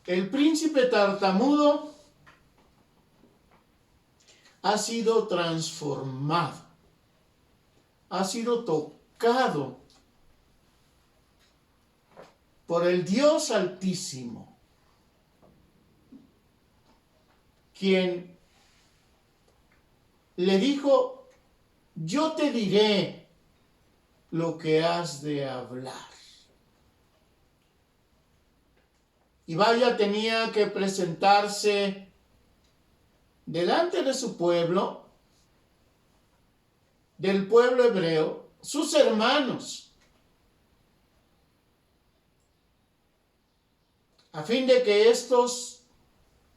El príncipe tartamudo ha sido transformado, ha sido tocado por el Dios Altísimo, quien le dijo: yo te diré lo que has de hablar. Y vaya, tenía que presentarse delante de su pueblo, del pueblo hebreo, sus hermanos, a fin de que estos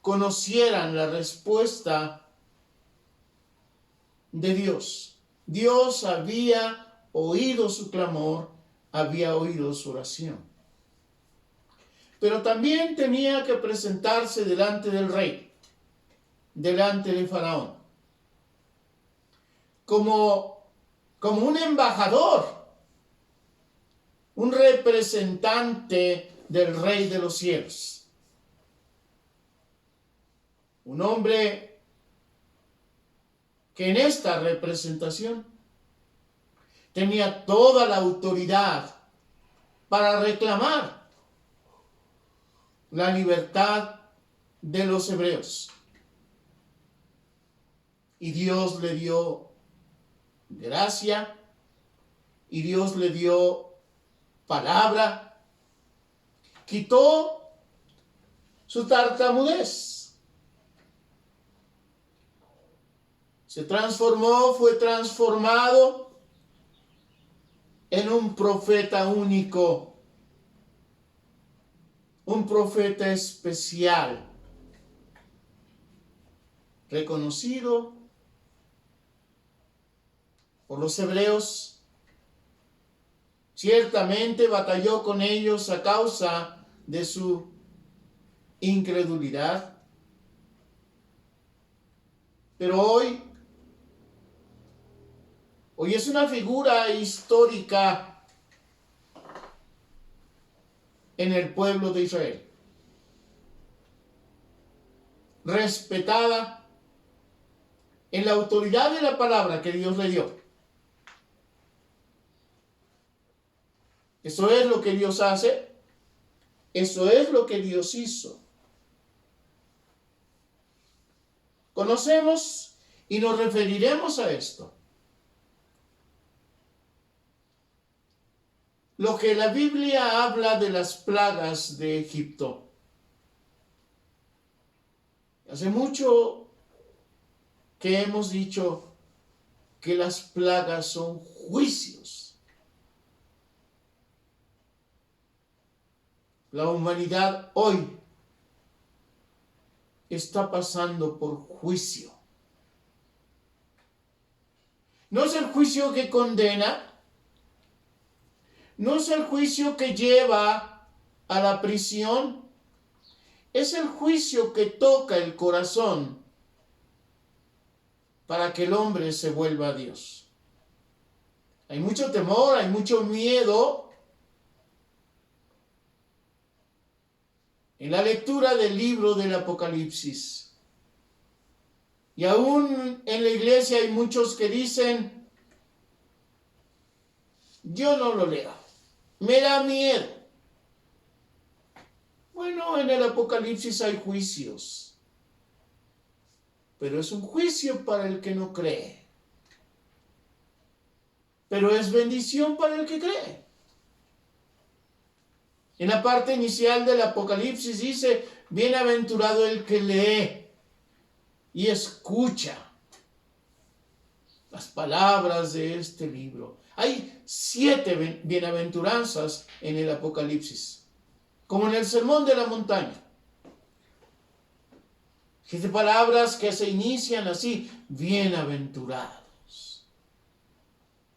conocieran la respuesta de Dios. Dios había oído su clamor, había oído su oración. Pero también tenía que presentarse delante del rey, delante de Faraón, como un embajador, un representante del Rey de los cielos. Un hombre que en esta representación tenía toda la autoridad para reclamar la libertad de los hebreos. Y Dios le dio gracia, y Dios le dio palabra, quitó su tartamudez, se transformó, fue transformado en un profeta único, un profeta especial, reconocido por los hebreos. Ciertamente batalló con ellos a causa de su incredulidad. Pero hoy es una figura histórica en el pueblo de Israel, respetada en la autoridad de la palabra que Dios le dio. Eso es lo que Dios hace, eso es lo que Dios hizo. Conocemos y nos referiremos a esto. Lo que la Biblia habla de las plagas de Egipto. Hace mucho que hemos dicho que las plagas son juicios. La humanidad hoy está pasando por juicio. No es el juicio que condena, no es el juicio que lleva a la prisión, es el juicio que toca el corazón para que el hombre se vuelva a Dios. Hay mucho temor, hay mucho miedo en la lectura del libro del Apocalipsis. Y aún en la iglesia hay muchos que dicen: yo no lo leo, me da miedo. Bueno, en el Apocalipsis hay juicios, pero es un juicio para el que no cree. Pero es bendición para el que cree. En la parte inicial del Apocalipsis dice: bienaventurado el que lee y escucha las palabras de este libro. Hay 7 bienaventuranzas en el Apocalipsis, como en el Sermón de la Montaña. 7 palabras que se inician así: bienaventurados.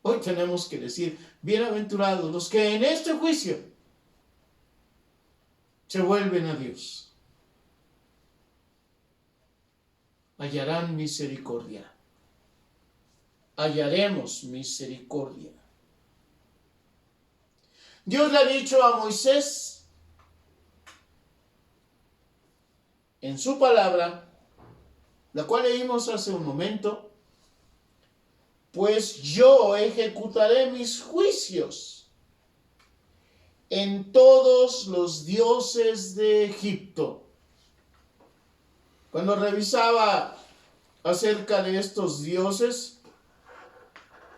Hoy tenemos que decir: bienaventurados los que en este juicio se vuelven a Dios. Hallarán misericordia. Hallaremos misericordia. Dios le ha dicho a Moisés en su palabra, la cual leímos hace un momento, pues yo ejecutaré mis juicios en todos los dioses de Egipto. Cuando revisaba acerca de estos dioses,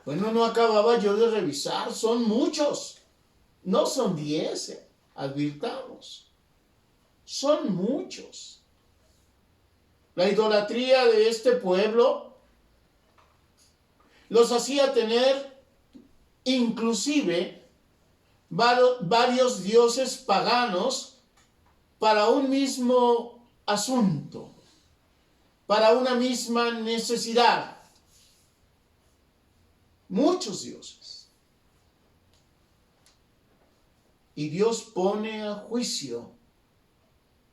bueno, no acababa yo de revisar, son muchos, no son 10, advirtamos, son muchos. La idolatría de este pueblo los hacía tener inclusive varios dioses paganos para un mismo asunto, para una misma necesidad. Muchos dioses. Y Dios pone a juicio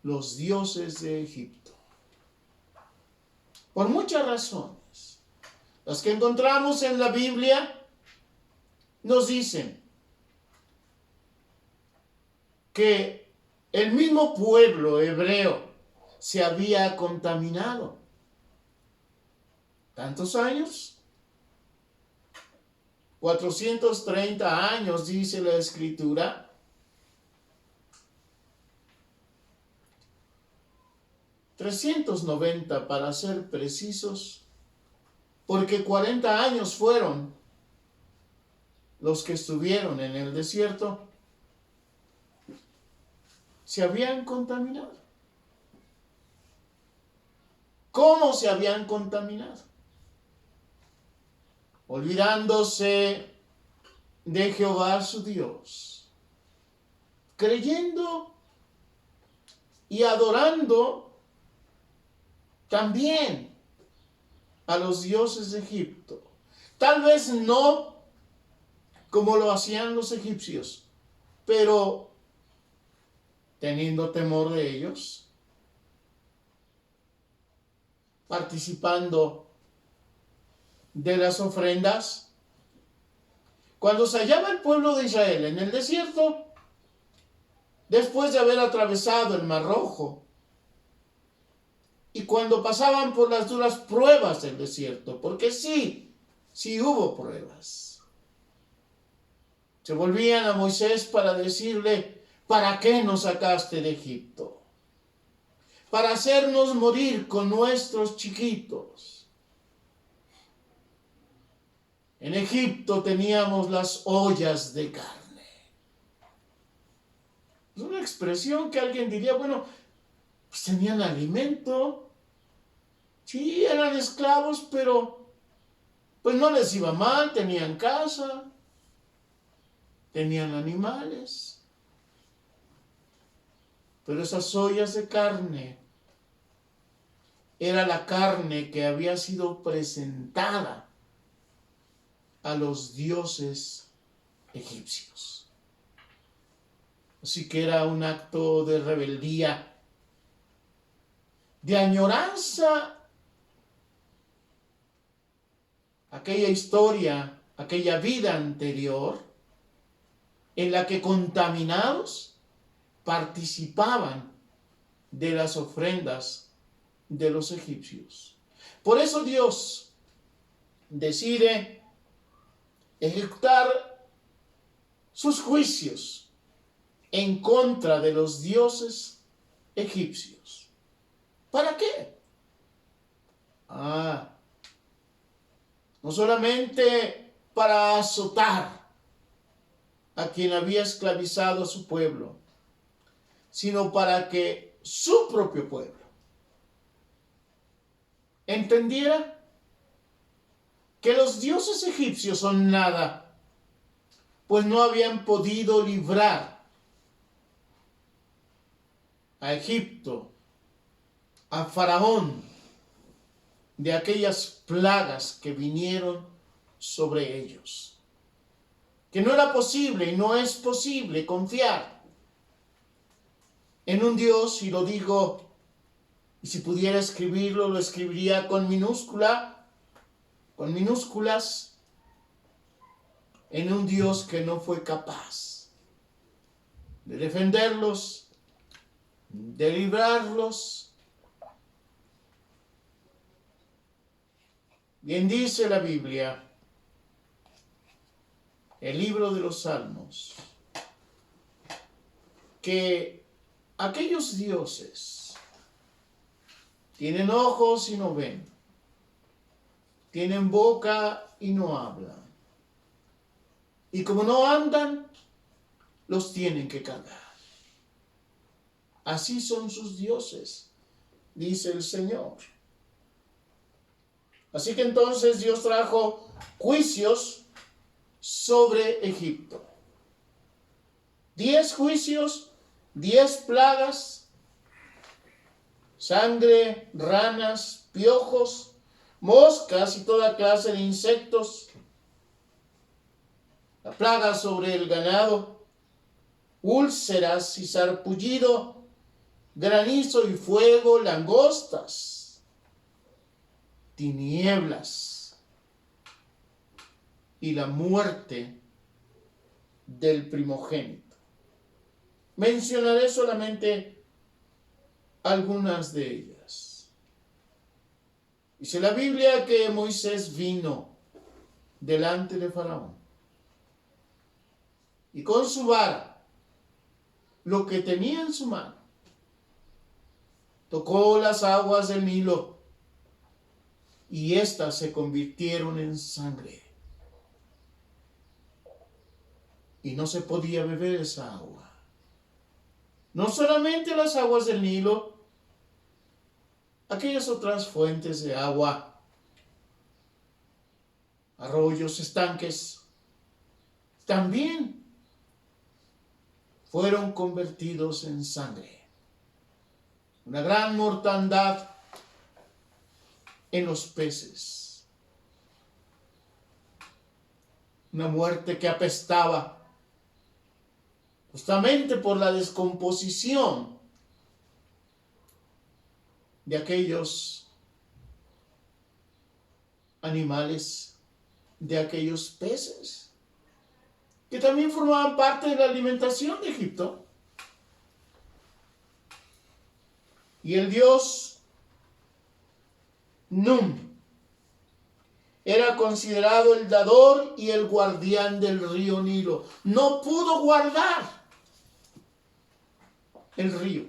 los dioses de Egipto. Por muchas razones. Las que encontramos en la Biblia nos dicen que el mismo pueblo hebreo se había contaminado. ¿Tantos años? 430 años, dice la Escritura. $390 para ser precisos, porque 40 años fueron los que estuvieron en el desierto, se habían contaminado. ¿Cómo se habían contaminado? Olvidándose de Jehová su Dios, creyendo y adorando también a los dioses de Egipto. Tal vez no como lo hacían los egipcios, pero teniendo temor de ellos, participando de las ofrendas. Cuando se hallaba el pueblo de Israel en el desierto, después de haber atravesado el Mar Rojo, y cuando pasaban por las duras pruebas del desierto, porque sí hubo pruebas, se volvían a Moisés para decirle: ¿para qué nos sacaste de Egipto? Para hacernos morir con nuestros chiquitos. En Egipto teníamos las ollas de carne. Es una expresión que alguien diría, bueno, pues tenían alimento. Sí, eran esclavos, pero pues no les iba mal, tenían casa, tenían animales. Pero esas ollas de carne era la carne que había sido presentada a los dioses egipcios. Así que era un acto de rebeldía, de añoranza, aquella historia, aquella vida anterior, en la que contaminados participaban de las ofrendas de los egipcios. Por eso Dios decide ejecutar sus juicios en contra de los dioses egipcios. ¿Para qué? No solamente para azotar a quien había esclavizado a su pueblo, sino para que su propio pueblo entendiera que los dioses egipcios son nada, pues no habían podido librar a Egipto, a Faraón, de aquellas plagas que vinieron sobre ellos. Que no era posible y no es posible confiar en un Dios, y lo digo, y si pudiera escribirlo, lo escribiría con minúsculas, en un Dios que no fue capaz de defenderlos, de librarlos Bien dice la Biblia, el libro de los Salmos, que aquellos dioses tienen ojos y no ven, tienen boca y no hablan, y como no andan, los tienen que cargar. Así son sus dioses, dice el Señor. Así que entonces Dios trajo juicios sobre Egipto. 10 juicios, 10 plagas, sangre, ranas, piojos, moscas y toda clase de insectos. La plaga sobre el ganado, úlceras y sarpullido, granizo y fuego, langostas, tinieblas y la muerte del primogénito. Mencionaré solamente algunas de ellas. Dice la Biblia que Moisés vino delante de Faraón y con su vara, lo que tenía en su mano, tocó las aguas del Nilo y éstas se convirtieron en sangre. Y no se podía beber esa agua. No solamente las aguas del Nilo, aquellas otras fuentes de agua, arroyos, estanques, también fueron convertidos en sangre. Una gran mortandad en los peces. Una muerte que apestaba justamente por la descomposición de aquellos animales, de aquellos peces, que también formaban parte de la alimentación de Egipto. Y el dios Num era considerado el dador y el guardián del río Nilo. No pudo guardar el río.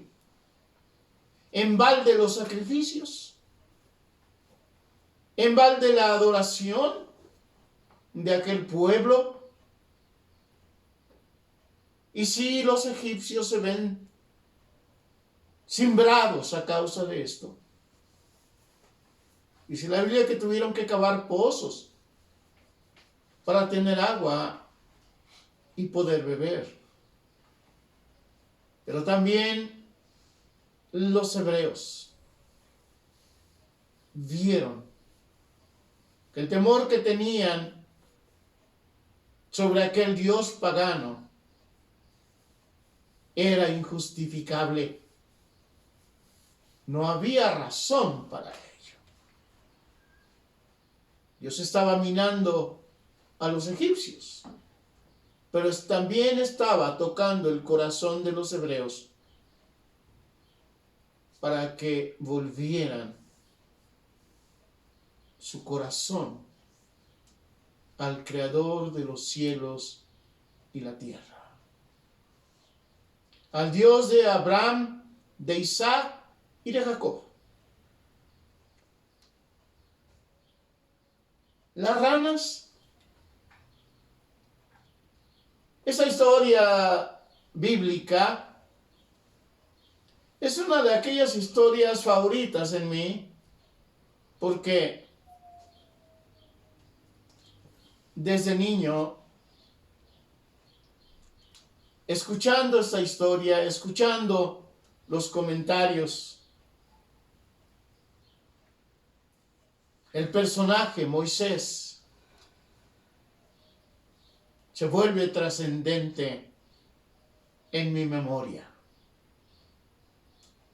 En balde los sacrificios, en balde la adoración de aquel pueblo. Y si los egipcios se ven simbrados a causa de esto. Dice la Biblia que tuvieron que cavar pozos para tener agua y poder beber. Pero también los hebreos vieron que el temor que tenían sobre aquel dios pagano era injustificable. No había razón para ello. Dios estaba minando a los egipcios, pero también estaba tocando el corazón de los hebreos para que volvieran su corazón al Creador de los cielos y la tierra, al Dios de Abraham, de Isaac y de Jacob. Las ranas, esa historia bíblica es una de aquellas historias favoritas en mí, porque desde niño, escuchando esta historia, escuchando los comentarios, el personaje Moisés se vuelve trascendente en mi memoria.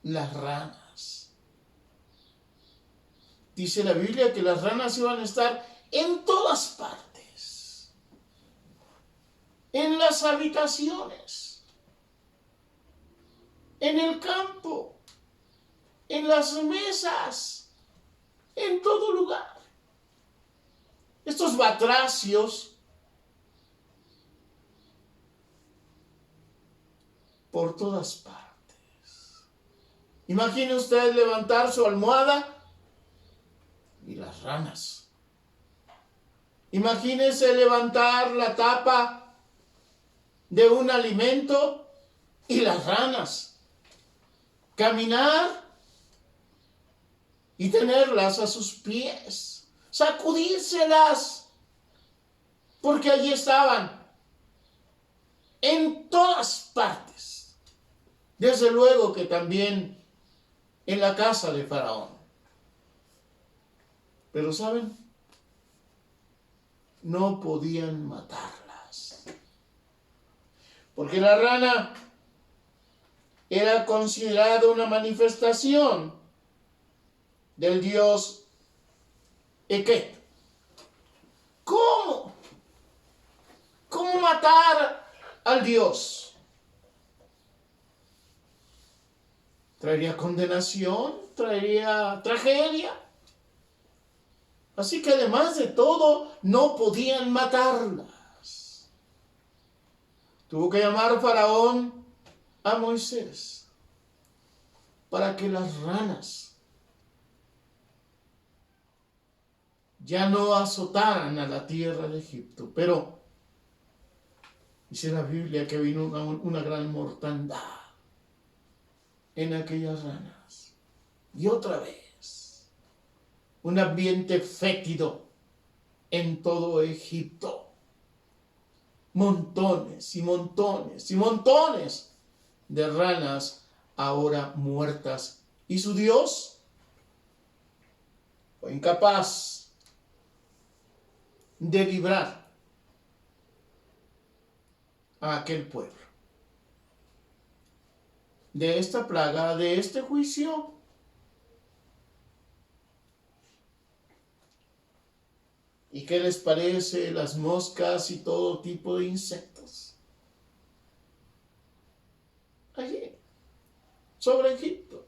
Las ranas. Dice la Biblia que las ranas iban a estar en todas partes, en las habitaciones, en el campo, en las mesas, en todo lugar. estos batracios por todas partes. Imagine usted levantar su almohada y las ranas. Imagínese levantar la tapa de un alimento y las ranas. Caminar y tenerlas a sus pies. Sacudírselas. Porque allí estaban. En todas partes. Desde luego que también en la casa de Faraón. Pero ¿saben? No podían matarlas. Porque la rana era considerada una manifestación del dios Eket. ¿Cómo? ¿Cómo matar al dios? Traería condenación, traería tragedia. Así que además de todo, no podían matarlas. Tuvo que llamar Faraón a Moisés para que las ranas ya no azotaran a la tierra de Egipto. Pero dice la Biblia que vino una gran mortandad en aquellas ranas. Y otra vez, un ambiente fétido en todo Egipto. Montones y montones y montones de ranas ahora muertas. Y su Dios fue incapaz de librar a aquel pueblo de esta plaga, de este juicio. ¿Y qué les parece las moscas y todo tipo de insectos? Allí, sobre Egipto.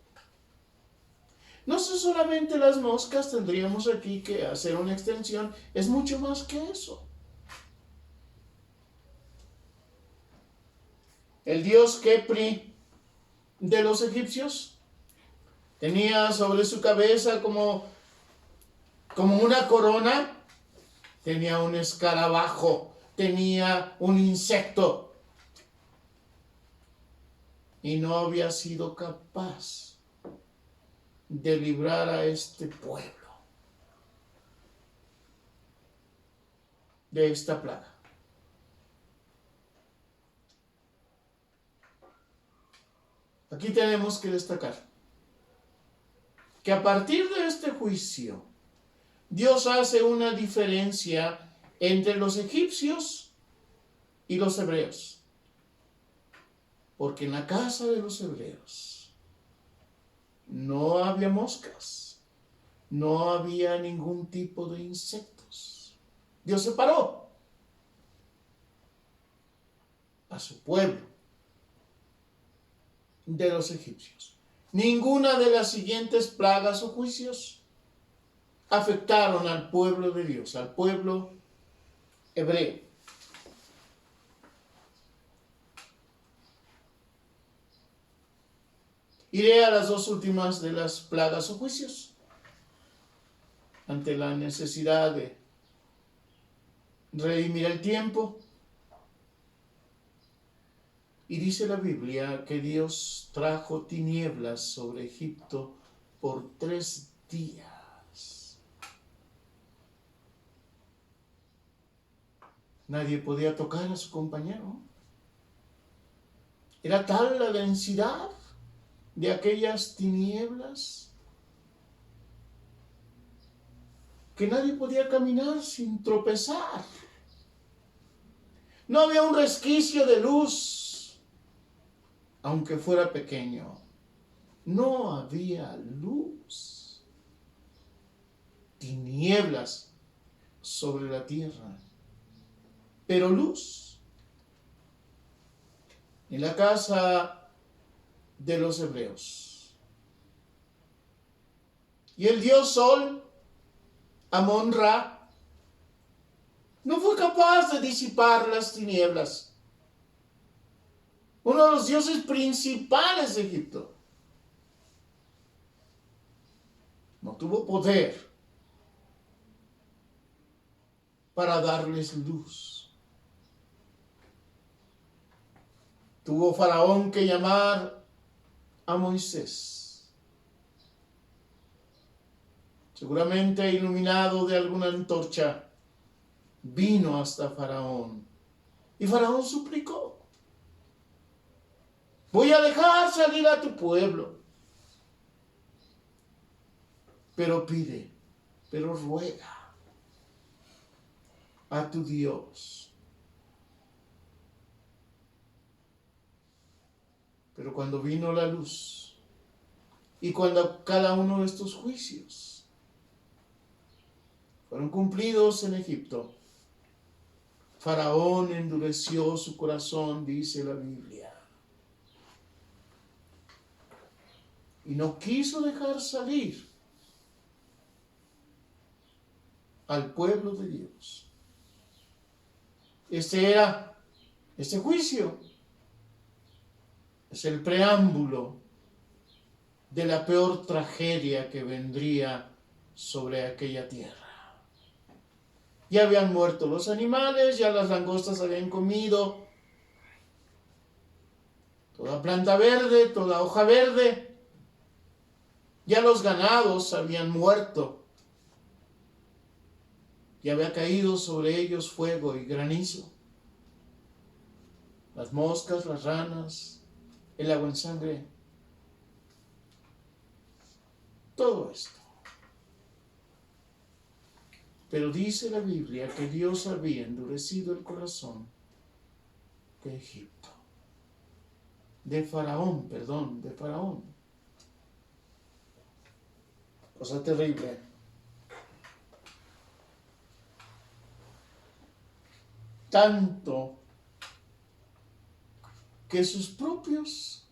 No son solamente las moscas, tendríamos aquí que hacer una extensión, es mucho más que eso. El dios Kepri de los egipcios tenía sobre su cabeza como una corona. Tenía un escarabajo, tenía un insecto. Y no había sido capaz de librar a este pueblo de esta plaga. Aquí tenemos que destacar que a partir de este juicio, Dios hace una diferencia entre los egipcios y los hebreos. Porque en la casa de los hebreos no había moscas, no había ningún tipo de insectos. Dios separó a su pueblo de los egipcios. Ninguna de las siguientes plagas o juicios afectaron al pueblo de Dios, al pueblo hebreo. Iré a las dos últimas de las plagas o juicios, ante la necesidad de redimir el tiempo. Y dice la Biblia que Dios trajo tinieblas sobre Egipto por 3 días. Nadie podía tocar a su compañero. Era tal la densidad de aquellas tinieblas que nadie podía caminar sin tropezar. No había un resquicio de luz, aunque fuera pequeño. No había luz. Tinieblas sobre la tierra. Pero luz. En la casa de los hebreos. Y el dios Sol, Amón-Ra, no fue capaz de disipar las tinieblas. Uno de los dioses principales de Egipto no tuvo poder para darles luz. Tuvo Faraón que llamar a Moisés, seguramente iluminado de alguna antorcha. Vino hasta Faraón y Faraón suplicó: voy a dejar salir a tu pueblo, pero pide, pero ruega a tu Dios. Pero cuando vino la luz y cuando cada uno de estos juicios fueron cumplidos en Egipto, Faraón endureció su corazón, dice la Biblia, y no quiso dejar salir al pueblo de Dios. Este juicio es el preámbulo de la peor tragedia que vendría sobre aquella tierra. Ya habían muerto los animales, ya las langostas habían comido toda planta verde, toda hoja verde, ya los ganados habían muerto, ya había caído sobre ellos fuego y granizo, las moscas, las ranas, el agua en sangre, todo esto. Pero dice la Biblia que Dios había endurecido el corazón de Egipto, de Faraón. Cosa terrible. Tanto que sus propios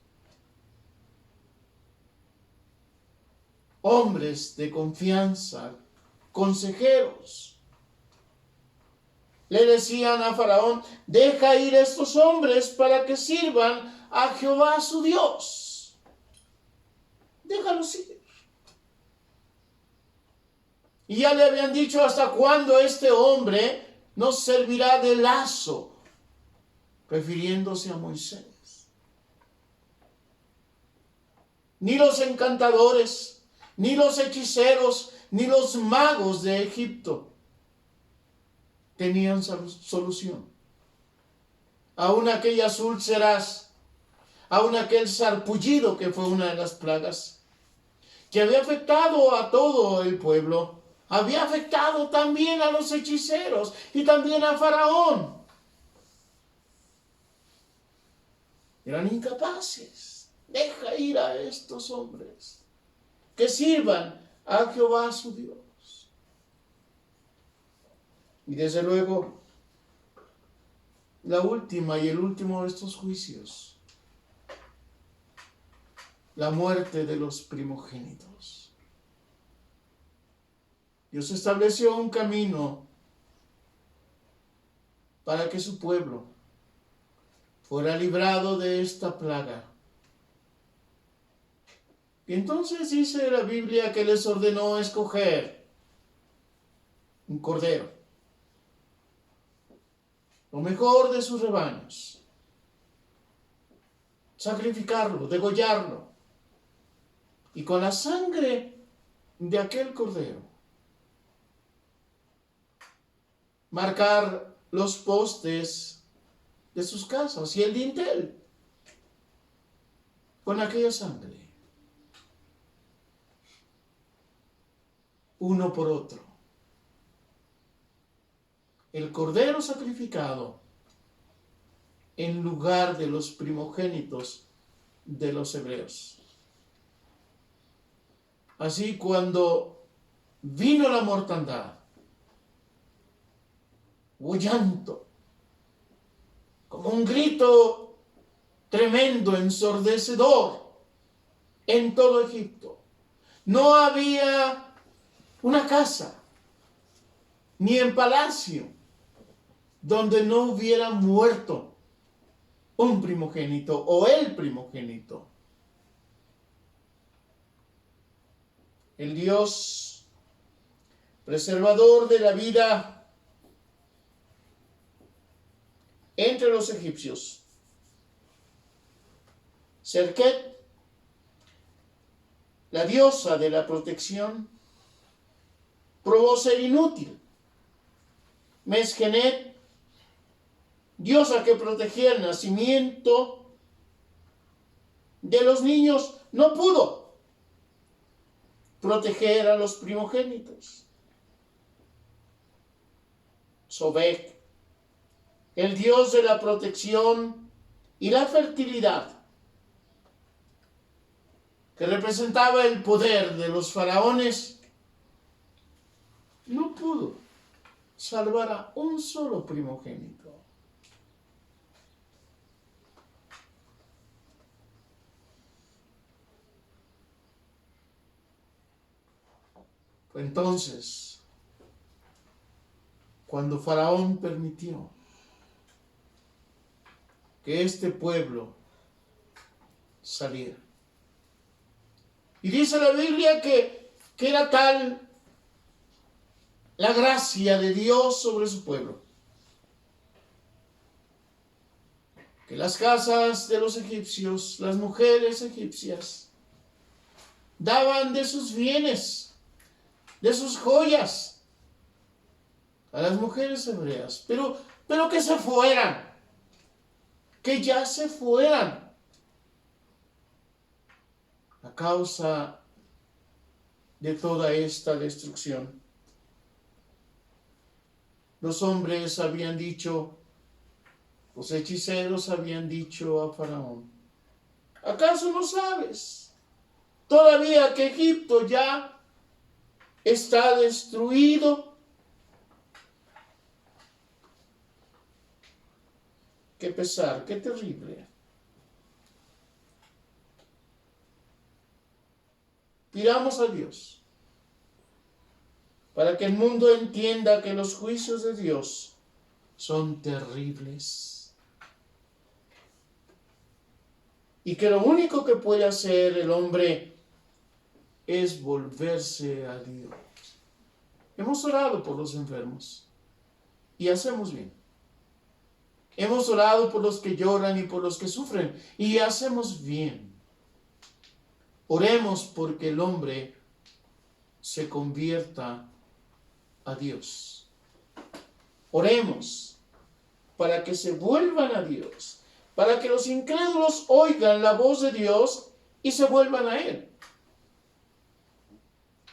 hombres de confianza, consejeros, le decían a Faraón: deja ir a estos hombres para que sirvan a Jehová su Dios. Déjalos ir. Y ya le habían dicho hasta cuándo este hombre nos servirá de lazo, refiriéndose a Moisés. Ni los encantadores, ni los hechiceros, ni los magos de Egipto tenían solución. Aún aquellas úlceras, aún aquel sarpullido que fue una de las plagas, que había afectado a todo el pueblo, había afectado también a los hechiceros y también a Faraón. Eran incapaces. Deja ir a estos hombres que sirvan a Jehová su Dios. Y desde luego, la última y el último de estos juicios, la muerte de los primogénitos. Dios estableció un camino para que su pueblo fuera librado de esta plaga. Y entonces dice la Biblia que les ordenó escoger un cordero, lo mejor de sus rebaños, sacrificarlo, degollarlo, y con la sangre de aquel cordero marcar los postes de sus casas y el dintel con aquella sangre, uno por otro. El cordero sacrificado en lugar de los primogénitos de los hebreos. Así, cuando vino la mortandad, hubo llanto, como un grito tremendo, ensordecedor en todo Egipto. No había una casa, ni en palacio, donde no hubiera muerto un primogénito o el primogénito. El Dios preservador de la vida entre los egipcios, Serket, la diosa de la protección, probó ser inútil. Mesgenet, diosa que protegía el nacimiento de los niños, no pudo proteger a los primogénitos. Sobek, el dios de la protección y la fertilidad, que representaba el poder de los faraones, no pudo salvar a un solo primogénito. Entonces, cuando Faraón permitió que este pueblo saliera, y dice la Biblia que era tal la gracia de Dios sobre su pueblo, que las casas de los egipcios, las mujeres egipcias, daban de sus bienes, de sus joyas, a las mujeres hebreas, pero que se fueran, que ya se fueran, a causa de toda esta destrucción. Los hombres habían dicho, los hechiceros habían dicho a Faraón, ¿acaso no sabes todavía que Egipto ya está destruido? Qué pesar, qué terrible. Pidamos a Dios para que el mundo entienda que los juicios de Dios son terribles y que lo único que puede hacer el hombre es volverse a Dios. Hemos orado por los enfermos y hacemos bien. Hemos orado por los que lloran y por los que sufren y hacemos bien. Oremos porque el hombre se convierta a Dios. Oremos para que se vuelvan a Dios, para que los incrédulos oigan la voz de Dios y se vuelvan a Él.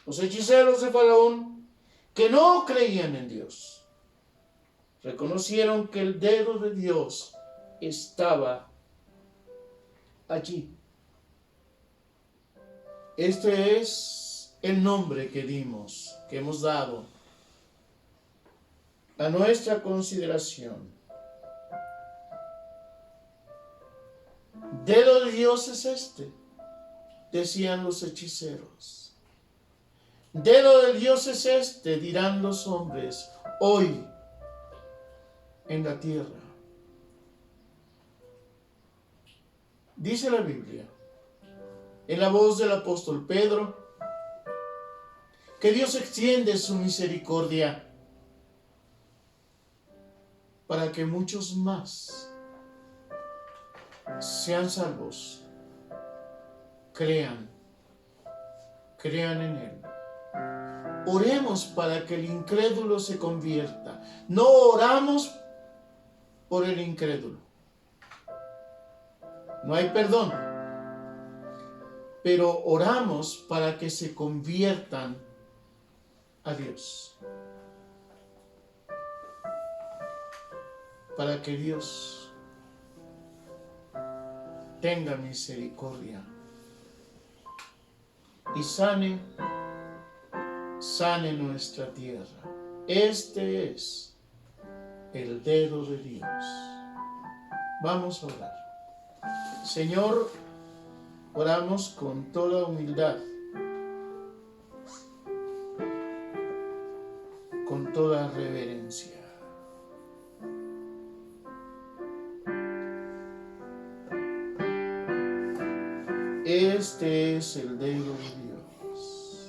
Los hechiceros de Faraón, que no creían en Dios, reconocieron que el dedo de Dios estaba allí. Este es el nombre que dimos, que hemos dado a nuestra consideración. Dedo de Dios es este, decían los hechiceros. Dedo de Dios es este, dirán los hombres, hoy en la tierra. Dice la Biblia, en la voz del apóstol Pedro, que Dios extiende su misericordia para que muchos más sean salvos, crean en Él. Oremos para que el incrédulo se convierta. No oramos por el incrédulo. No hay perdón. Pero oramos para que se conviertan a Dios. Para que Dios tenga misericordia y sane nuestra tierra. Este es el dedo de Dios. Vamos a orar. Señor, oramos con toda humildad, con toda reverencia. Este es el dedo de Dios.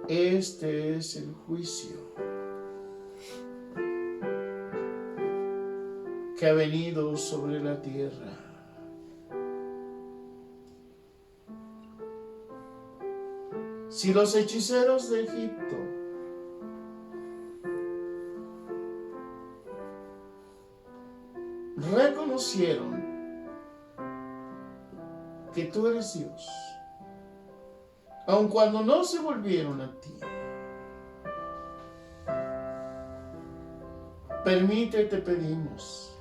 Este es el juicio que ha venido sobre la tierra. Si los hechiceros de Egipto reconocieron que tú eres Dios, aun cuando no se volvieron a ti, permítete, pedimos,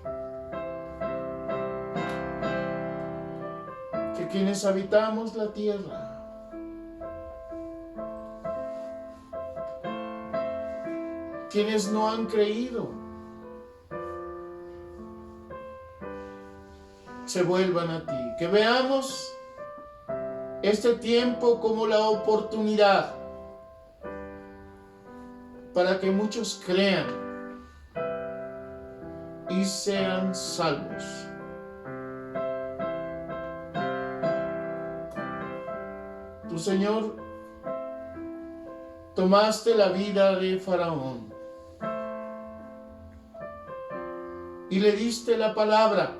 que quienes habitamos la tierra quienes no han creído se vuelvan a ti, que veamos este tiempo como la oportunidad para que muchos crean y sean salvos. Tú, Señor, tomaste la vida de Faraón y le diste la palabra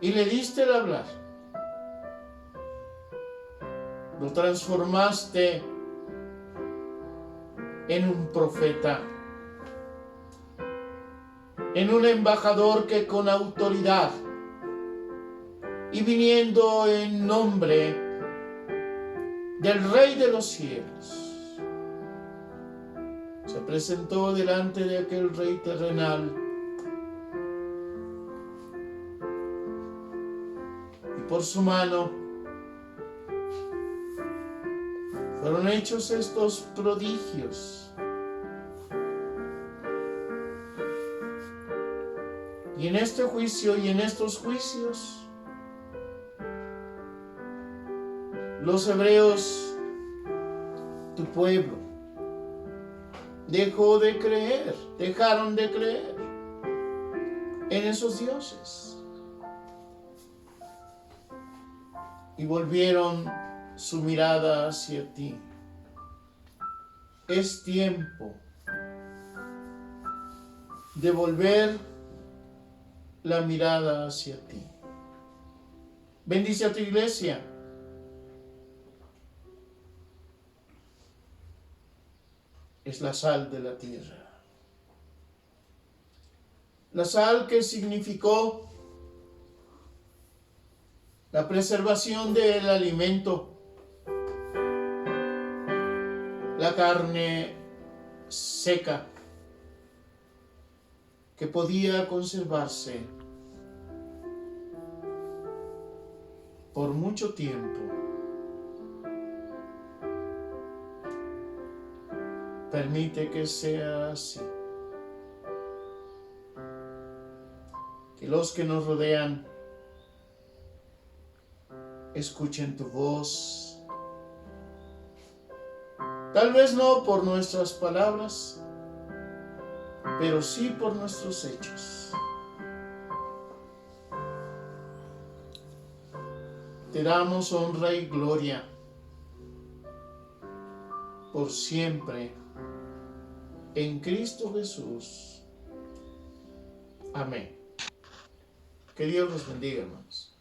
y le diste el hablar. Lo transformaste en un profeta, en un embajador que con autoridad y viniendo en nombre del Rey de los cielos, se presentó delante de aquel rey terrenal y por su mano fueron hechos estos prodigios. Y en este juicio y en estos juicios, los hebreos, tu pueblo, dejaron de creer en esos dioses y volvieron su mirada hacia ti. Es tiempo de volver la mirada hacia ti. Bendice a tu iglesia. Es la sal de la tierra. La sal que significó la preservación del alimento, la carne seca que podía conservarse por mucho tiempo. Permite que sea así. Que los que nos rodean escuchen tu voz. Tal vez no por nuestras palabras, pero sí por nuestros hechos. Te damos honra y gloria por siempre en Cristo Jesús. Amén. Que Dios los bendiga, hermanos.